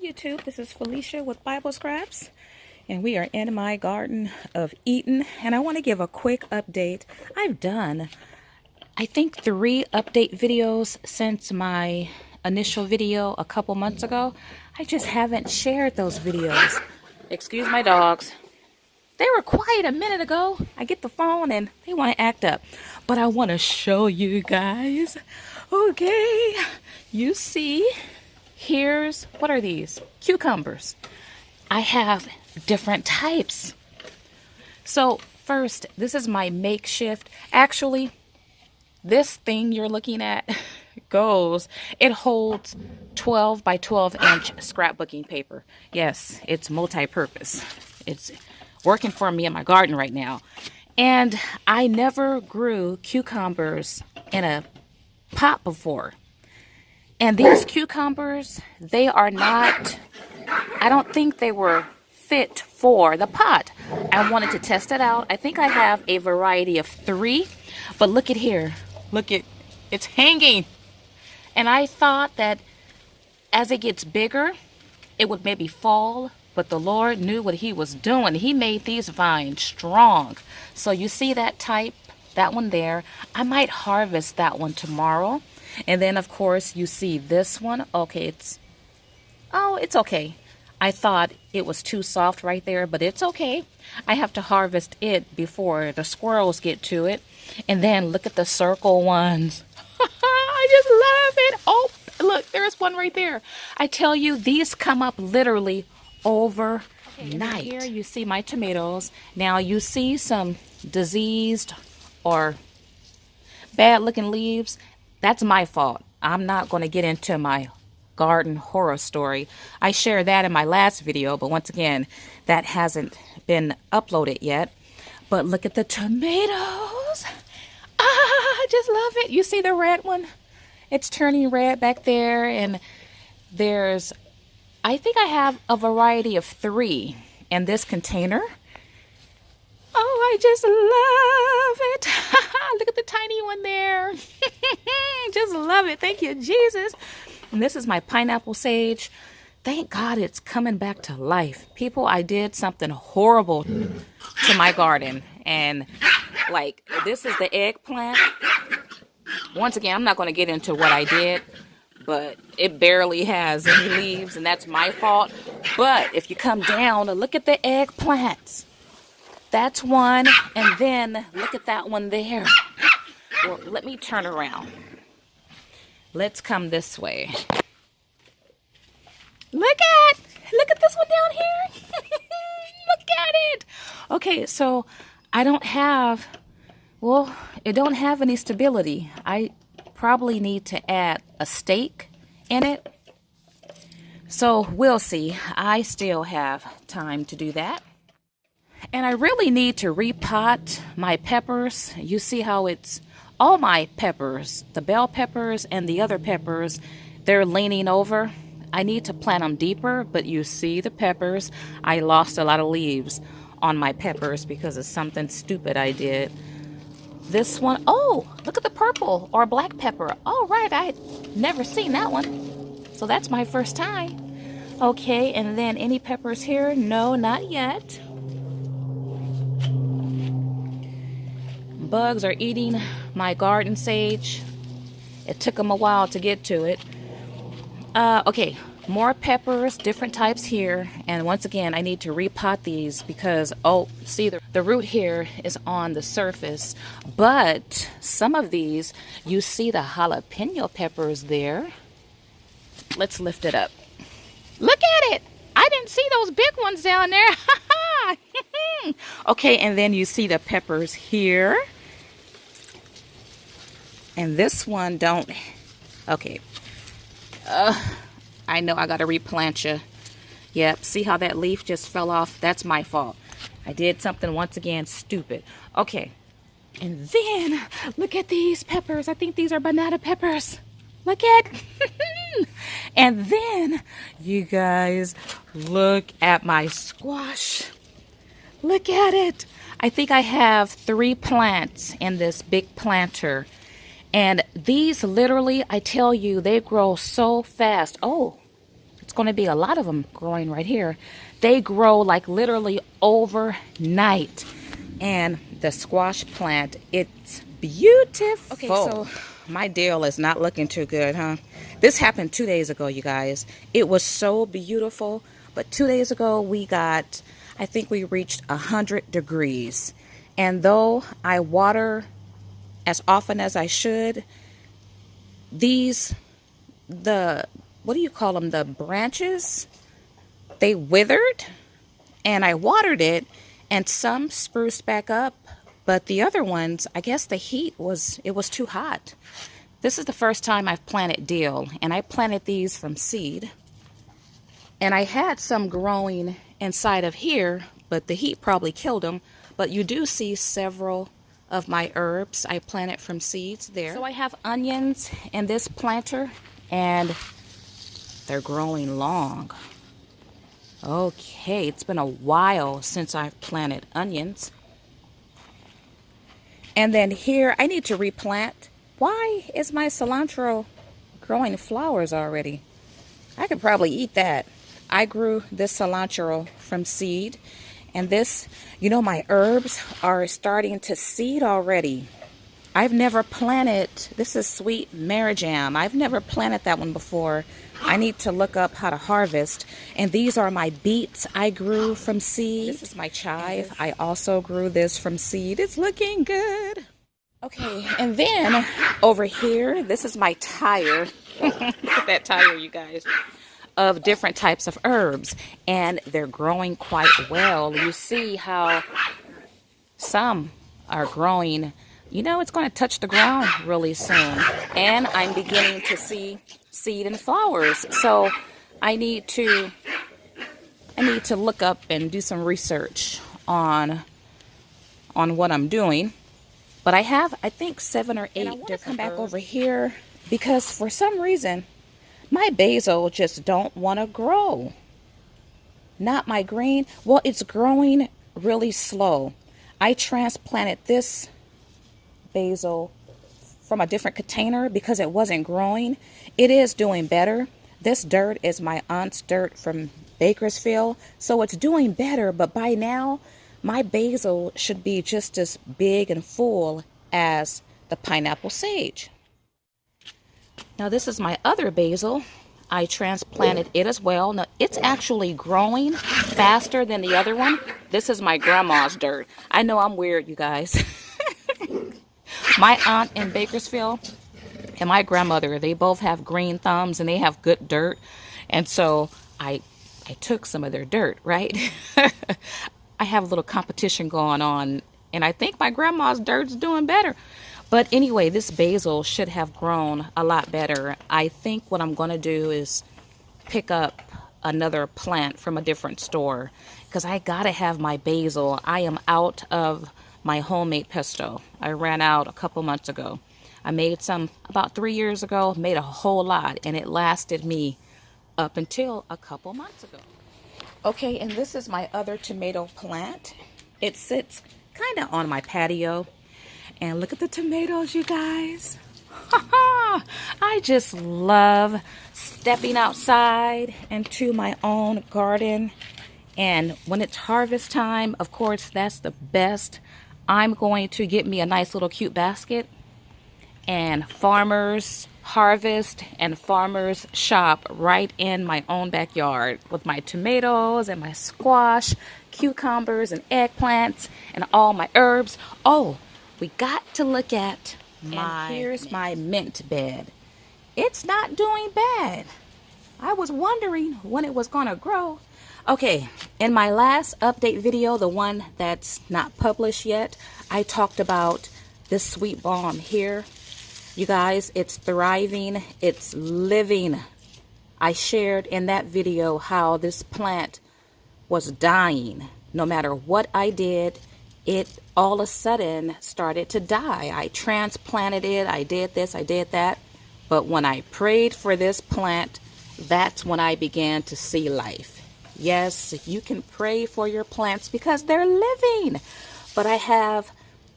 Hey YouTube, this is Felicia with Bible Scraps, and we are in my garden of Eden, and I want to give a quick update. I've done, I think, 3 update videos since my initial video a couple months ago. I just haven't shared those videos. Excuse my dogs. They were quiet a minute ago. I get the phone and they want to act up. But I want to show you guys. Okay, you see, what are these? Cucumbers. I have different types. So first, this is my makeshift. Actually, this thing you're looking at it holds 12 by 12 inch scrapbooking paper. Yes, it's multi-purpose. It's working for me in my garden right now. And I never grew cucumbers in a pot before. And these cucumbers, they are not, I don't think they were fit for the pot. I wanted to test it out. I think I have a variety of 3, but look at here. It's hanging. And I thought that as it gets bigger, it would maybe fall, but the Lord knew what he was doing. He made these vines strong. So you see that type, that one there. I might harvest that one tomorrow. And then, of course, you see this one. Okay, it's okay. I thought it was too soft right there, but it's okay. I have to harvest it before the squirrels get to it. And then look at the circle ones. I just love it. Oh, look, there's one right there. I tell you, these come up literally overnight. Okay, here you see my tomatoes. Now you see some diseased or bad looking leaves. That's my fault. I'm not going to get into my garden horror story. I shared that in my last video, but once again, that hasn't been uploaded yet. But look at the tomatoes. I just love it. You see the red one? It's turning red back there, and I think I have a variety of 3 in this container. Oh, I just love it. Look at the tiny one there. Just love it. Thank you, Jesus. And this is my pineapple sage. Thank God it's coming back to life. People, I did something horrible to my garden. And like, this is the eggplant. Once again, I'm not going to get into what I did, but it barely has any leaves, and that's my fault. But if you come down, look at the eggplants. That's one, and then look at that one there. Well, let me turn around. Let's come this way. Look at this one down here. Look at it. Okay, so I don't have, it don't have any stability. I probably need to add a stake in it. So we'll see. I still have time to do that. And I really need to repot my peppers. You see how it's all my peppers, the bell peppers and the other peppers, they're leaning over. I need to plant them deeper, but you see the peppers. I lost a lot of leaves on my peppers because of something stupid I did. This one, oh, look at the purple or black pepper. All right, I had never seen that one. So that's my first time. Okay, and then any peppers here? No, not yet. Bugs are eating my garden sage. It took them a while to get to it. Okay, more peppers, different types here. And once again, I need to repot these because, see, the root here is on the surface. But some of these, you see the jalapeno peppers there. Let's lift it up. Look at it. I didn't see those big ones down there. Okay, and then you see the peppers here. And this one okay. I know I got to replant you. Yep, see how that leaf just fell off? That's my fault. I did something once again stupid. Okay, and then look at these peppers. I think these are banana peppers. Look at and then you guys look at my squash. Look at it. I think I have 3 plants in this big planter. And these literally, I tell you, they grow so fast. Oh, it's going to be a lot of them growing right here. They grow like literally overnight. And the squash plant, it's beautiful. Okay, so my deal is not looking too good, huh? This happened 2 days ago, you guys. It was so beautiful, but 2 days ago I think we reached 100 degrees. And though I water as often as I should, what do you call them? The branches, they withered, and I watered it, and some spruced back up, but the other ones, I guess the heat was too hot. This is the first time I've planted dill, and I planted these from seed. And I had some growing inside of here, but the heat probably killed them. But you do see several of my herbs I planted from seeds there. So I have onions in this planter, and they're growing long. Okay, it's been a while since I've planted onions. And then here, I need to replant. Why is my cilantro growing flowers already? I could probably eat that. I grew this cilantro from seed. And this, you know, my herbs are starting to seed already. I've never planted, this is sweet marigam. I've never planted that one before. I need to look up how to harvest. And these are my beets I grew from seed. This is my chive. I also grew this from seed. It's looking good. Okay, and then over here, this is my tire. Look at that tire, you guys. Of different types of herbs, and they're growing quite well. You see how some are growing, you know, it's going to touch the ground really soon. And I'm beginning to see seed and flowers. So I need to look up and do some research on what I'm doing. But I have, I think, 7 or 8 different come back herbs over here, because for some reason my basil just don't want to grow. Not my green. Well, it's growing really slow. I transplanted this basil from a different container because it wasn't growing. It is doing better. This dirt is my aunt's dirt from Bakersfield, so it's doing better, but by now my basil should be just as big and full as the pineapple sage. Now this is my other basil. I transplanted it as well. Now it's actually growing faster than the other one. This is my grandma's dirt. I know I'm weird, you guys. My aunt in Bakersfield and my grandmother, they both have green thumbs and they have good dirt. And so I took some of their dirt, right? I have a little competition going on, and I think my grandma's dirt's doing better. But anyway, this basil should have grown a lot better. I think what I'm going to do is pick up another plant from a different store, because I got to have my basil. I am out of my homemade pesto. I ran out a couple months ago. I made some about 3 years ago, made a whole lot, and it lasted me up until a couple months ago. Okay, and this is my other tomato plant. It sits kind of on my patio. And look at the tomatoes, you guys. I just love stepping outside into my own garden. And when it's harvest time, of course, that's the best. I'm going to get me a nice little cute basket. And farmers harvest and farmers shop right in my own backyard with my tomatoes and my squash, cucumbers and eggplants and all my herbs. Oh, we got to look at here's my mint bed. It's not doing bad. I was wondering when it was going to grow. Okay, in my last update video, the one that's not published yet, I talked about this sweet balm here. You guys, it's thriving, it's living. I shared in that video how this plant was dying. No matter what I did, it all of a sudden started to die. I transplanted it, I did this, I did that. But when I prayed for this plant, that's when I began to see life. Yes, you can pray for your plants because they're living. But I have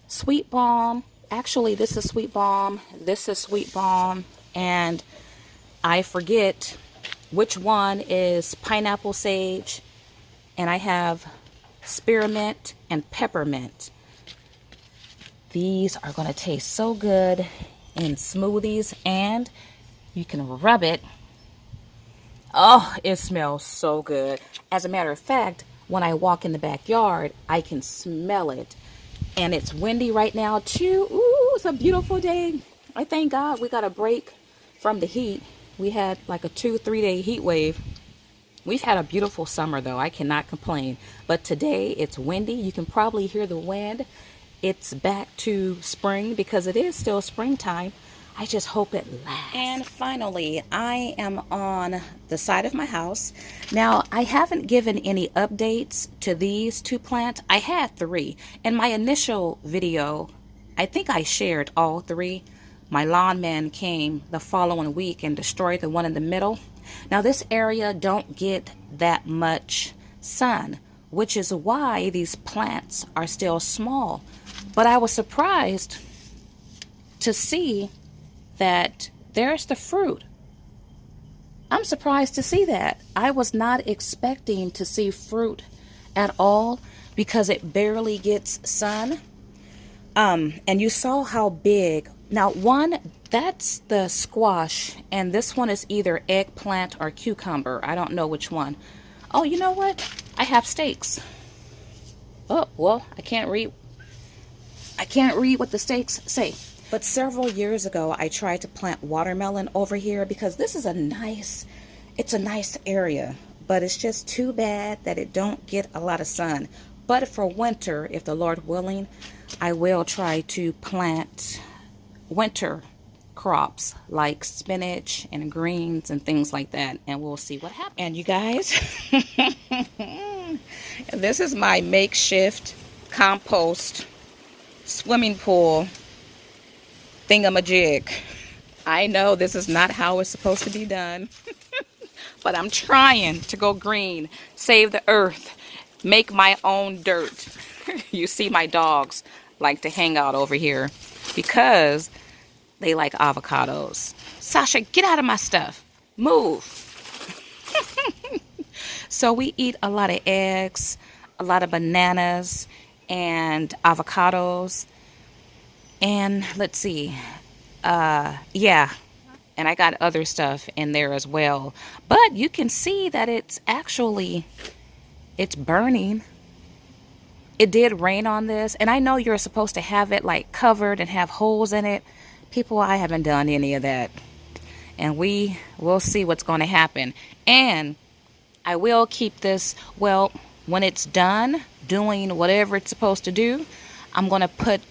sweet balm. Actually, this is sweet balm. This is sweet balm. And I forget which one is pineapple sage, and I have spearmint and peppermint. These are going to taste so good in smoothies, and you can rub it. Oh, it smells so good. As a matter of fact, when I walk in the backyard, I can smell it. And it's windy right now too. Ooh, it's a beautiful day. I thank God we got a break from the heat. We had like a 2-3 day heat wave. We've had a beautiful summer though. I cannot complain. But today it's windy. You can probably hear the wind. It's back to spring because it is still springtime. I just hope it lasts. And finally, I am on the side of my house. Now, I haven't given any updates to these 2 plants. I had 3. In my initial video, I think I shared all 3. My lawn man came the following week and destroyed the one in the middle. Now, this area don't get that much sun, which is why these plants are still small. But I was surprised to see that there's the fruit. I'm surprised to see that. I was not expecting to see fruit at all because it barely gets sun. And you saw how big. Now one, that's the squash, and this one is either eggplant or cucumber. I don't know which one. Oh, you know what? I have stakes. Oh, well, I can't read what the stakes say. But several years ago, I tried to plant watermelon over here because this is it's a nice area. But it's just too bad that it don't get a lot of sun. But for winter, if the Lord willing, I will try to plant winter crops like spinach and greens and things like that. And we'll see what happens. And you guys, this is my makeshift compost swimming pool thingamajig. I know this is not how it's supposed to be done, but I'm trying to go green, save the earth, make my own dirt. You see my dogs like to hang out over here because they like avocados. Sasha, get out of my stuff. Move. So we eat a lot of eggs, a lot of bananas, and avocados. And let's see, yeah, and I got other stuff in there as well. But you can see that it's burning. It did rain on this, and I know you're supposed to have it like covered and have holes in it. People, I haven't done any of that. And we will see what's going to happen. And I will keep this, well, when it's done doing whatever it's supposed to do, I'm going to put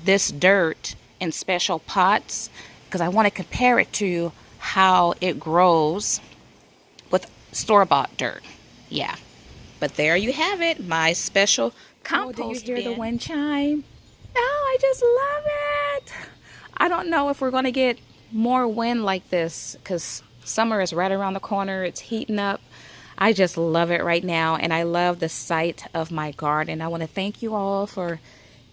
this dirt in special pots because I want to compare it to how it grows with store-bought dirt. Yeah, but there you have it, my special compost. Oh, do you hear the wind chime? Oh, I just love it. I don't know if we're going to get more wind like this because summer is right around the corner. It's heating up. I just love it right now, and I love the sight of my garden. I want to thank you all for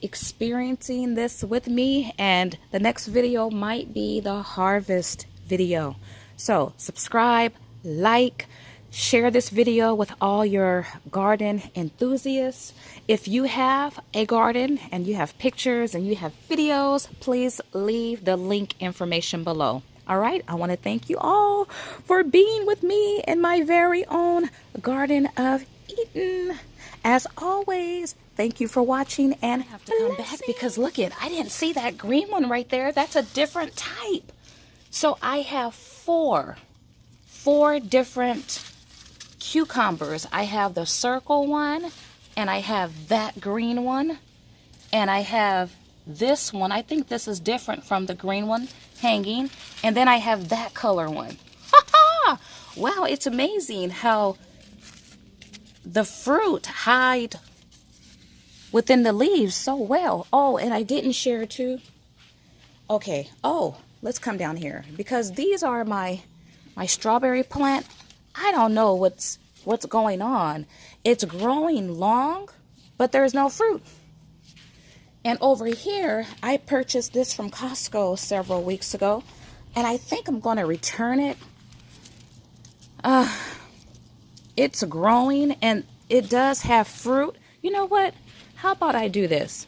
experiencing this with me, and the next video might be the harvest video. So subscribe, like, share this video with all your garden enthusiasts. If you have a garden and you have pictures and you have videos, please leave the link information below. All right, I want to thank you all for being with me in my very own Garden of Eden. As always, thank you for watching, and I have to come back because look it, I didn't see that green one right there. That's a different type. So I have four different cucumbers. I have the circle one, and I have that green one, and I have this one. I think this is different from the green one hanging, and then I have that color one. Wow, it's amazing how the fruit hide within the leaves so well. Oh, and I didn't share too. Okay, oh, let's come down here because these are my strawberry plant. I don't know what's going on. It's growing long, but there's no fruit. And over here, I purchased this from Costco several weeks ago, and I think I'm going to return it It's growing and it does have fruit. You know what? How about I do this?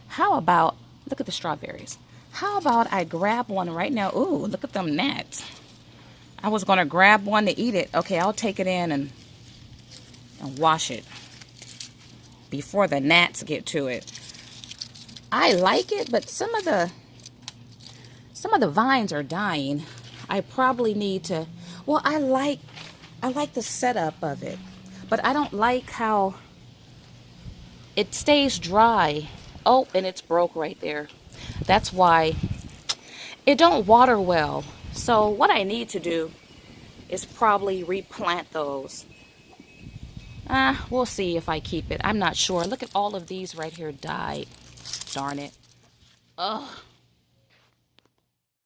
How about, look at the strawberries. How about I grab one right now? Ooh, look at them gnats. I was going to grab one to eat it. Okay, I'll take it in and wash it before the gnats get to it. I like it, but some of the vines are dying. I probably need to, well, I like the setup of it, but I don't like how it stays dry. Oh, and it's broke right there. That's why it don't water well. So what I need to do is probably replant those. We'll see if I keep it. I'm not sure. Look at all of these right here died. Darn it. Ugh.